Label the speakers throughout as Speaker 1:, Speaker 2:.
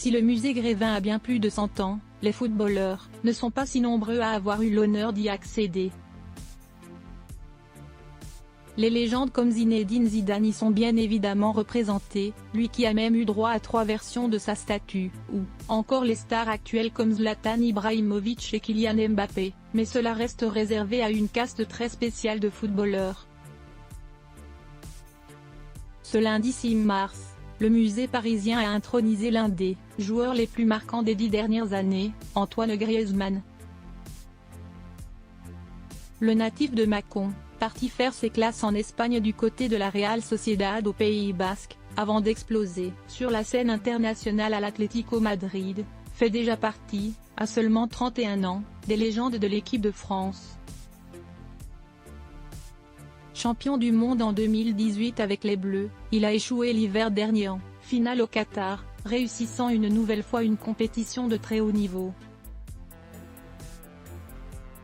Speaker 1: Si le musée Grévin a bien plus de 100 ans, les footballeurs ne sont pas si nombreux à avoir eu l'honneur d'y accéder. Les légendes comme Zinedine Zidane y sont bien évidemment représentées, lui qui a même eu droit à 3 versions de sa statue, ou encore les stars actuelles comme Zlatan Ibrahimovic et Kylian Mbappé, mais cela reste réservé à une caste très spéciale de footballeurs. Ce lundi 6 mars, le musée parisien a intronisé l'un des joueurs les plus marquants des 10 dernières années, Antoine Griezmann. Le natif de Mâcon, parti faire ses classes en Espagne du côté de la Real Sociedad au Pays Basque, avant d'exploser sur la scène internationale à l'Atlético Madrid, fait déjà partie, à seulement 31 ans, des légendes de l'équipe de France. Champion du monde en 2018 avec les Bleus, il a échoué l'hiver dernier en finale au Qatar, réussissant une nouvelle fois une compétition de très haut niveau.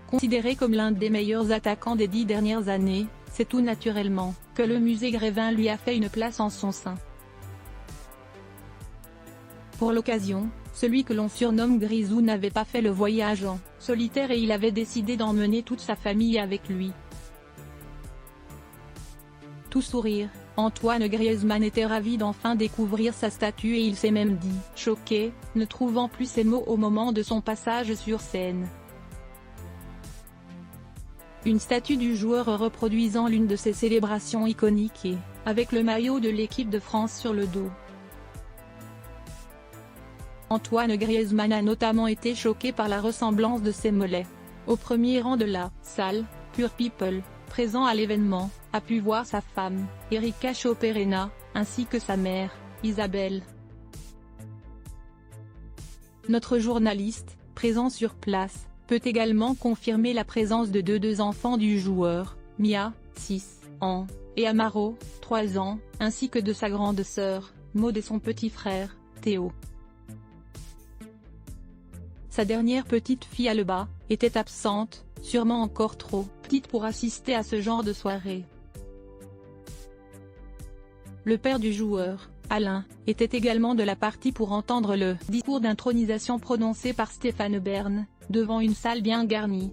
Speaker 1: Considéré comme l'un des meilleurs attaquants des 10 dernières années, c'est tout naturellement que le musée Grévin lui a fait une place en son sein. Pour l'occasion, celui que l'on surnomme Grisou n'avait pas fait le voyage en solitaire et il avait décidé d'emmener toute sa famille avec lui. Tout sourire, Antoine Griezmann était ravi d'enfin découvrir sa statue et il s'est même dit « choqué », ne trouvant plus ses mots au moment de son passage sur scène. Une statue du joueur reproduisant l'une de ses célébrations iconiques et avec le maillot de l'équipe de France sur le dos. Antoine Griezmann a notamment été choqué par la ressemblance de ses mollets. Au premier rang de la salle, Pure People, présent à l'événement, a pu voir sa femme, Erika Choperena, ainsi que sa mère, Isabelle. Notre journaliste, présent sur place, peut également confirmer la présence de deux enfants du joueur, Mia, 6 ans, et Amaro, 3 ans, ainsi que de sa grande sœur, Maud et son petit frère, Théo. Sa dernière petite fille Alba, était absente, sûrement encore trop petite pour assister à ce genre de soirée. Le père du joueur, Alain, était également de la partie pour entendre le discours d'intronisation prononcé par Stéphane Bern, devant une salle bien garnie.